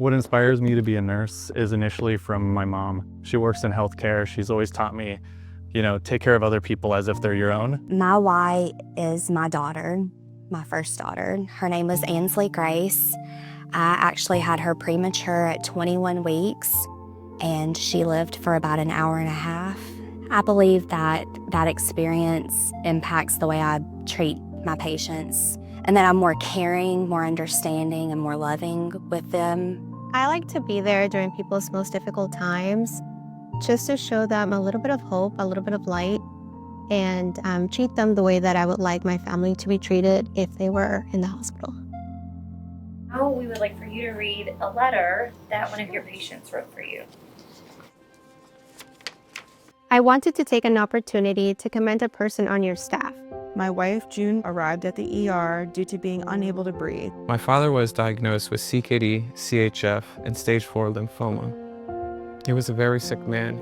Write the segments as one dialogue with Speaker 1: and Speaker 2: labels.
Speaker 1: What inspires me to be a nurse is initially from my mom. She works in healthcare. She's always taught me, take care of other people as if they're your own.
Speaker 2: My why is my daughter, my first daughter. Her name was Ansley Grace. I actually had her premature at 21 weeks, and she lived for about an hour and a half. I believe that that experience impacts the way I treat my patients, and that I'm more caring, more understanding, and more loving with them.
Speaker 3: I like to be there during people's most difficult times, just to show them a little bit of hope, a little bit of light, and treat them the way that I would like my family to be treated if they were in the hospital.
Speaker 4: Now we would like for you to read a letter that one of your patients wrote for you.
Speaker 3: I wanted to take an opportunity to commend a person on your staff.
Speaker 5: My wife, June, arrived at the ER due to being unable to breathe.
Speaker 6: My father was diagnosed with CKD, CHF, and stage 4 lymphoma. He was a very sick man.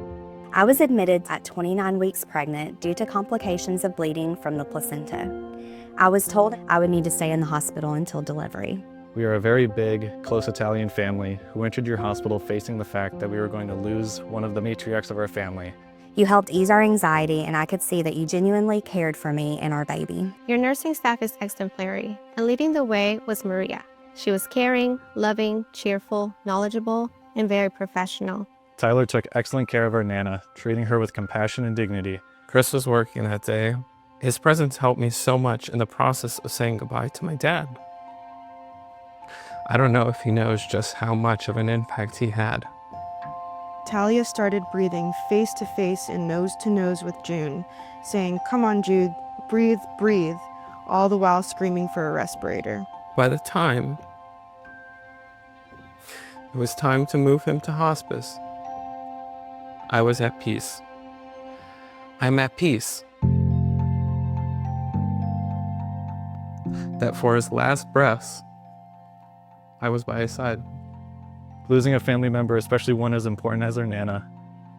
Speaker 2: I was admitted at 29 weeks pregnant due to complications of bleeding from the placenta. I was told I would need to stay in the hospital until delivery.
Speaker 1: We are a very big, close Italian family who entered your hospital facing the fact that we were going to lose one of the matriarchs of our family.
Speaker 2: You helped ease our anxiety, and I could see that you genuinely cared for me and our baby.
Speaker 3: Your nursing staff is exemplary, and leading the way was Maria. She was caring, loving, cheerful, knowledgeable, and very professional.
Speaker 1: Tyler took excellent care of our Nana, treating her with compassion and dignity.
Speaker 6: Chris was working that day. His presence helped me so much in the process of saying goodbye to my dad. I don't know if he knows just how much of an impact he had.
Speaker 5: Talia started breathing face to face and nose to nose with June, saying, "Come on, Jude, breathe, breathe," all the while screaming for a respirator.
Speaker 6: By the time it was time to move him to hospice, I was at peace. I'm at peace that for his last breaths, I was by his side.
Speaker 1: Losing a family member, especially one as important as our Nana,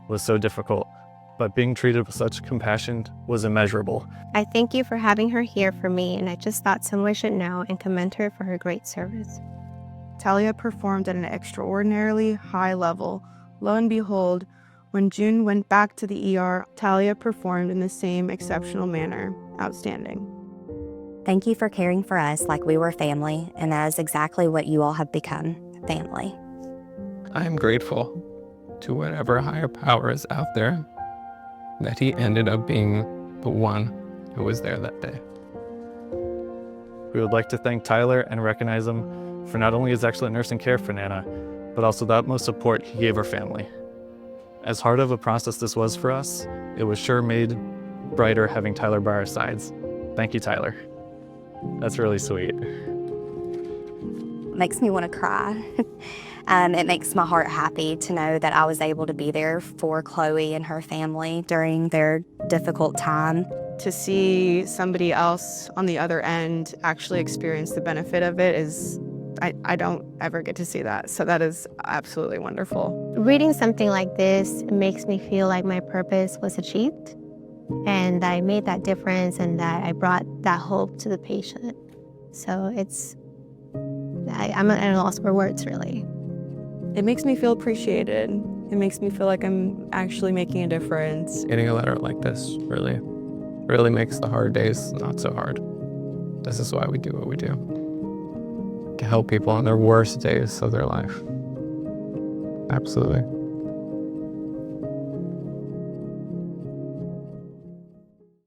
Speaker 1: was so difficult, but being treated with such compassion was immeasurable.
Speaker 3: I thank you for having her here for me, and I just thought someone should know and commend her for her great service.
Speaker 5: Talia performed at an extraordinarily high level. Lo and behold, when June went back to the ER, Talia performed in the same exceptional manner. Outstanding.
Speaker 2: Thank you for caring for us like we were family, and that is exactly what you all have become, family.
Speaker 6: I am grateful to whatever higher power is out there that he ended up being the one who was there that day.
Speaker 1: We would like to thank Tyler and recognize him for not only his excellent nursing care for Nana, but also the utmost support he gave our family. As hard of a process this was for us, it was sure made brighter having Tyler by our sides. Thank you, Tyler. That's really sweet.
Speaker 2: Makes me want to cry. It makes my heart happy to know that I was able to be there for Chloe and her family during their difficult time.
Speaker 5: To see somebody else on the other end actually experience the benefit of it is, I don't ever get to see that. So that is absolutely wonderful.
Speaker 3: Reading something like this makes me feel like my purpose was achieved, and that I made that difference, and that I brought that hope to the patient. So I'm at a loss for words, really.
Speaker 5: It makes me feel appreciated. It makes me feel like I'm actually making a difference.
Speaker 6: Getting a letter like this really makes the hard days not so hard. This is why we do what we do. To help people on their worst days of their life. Absolutely.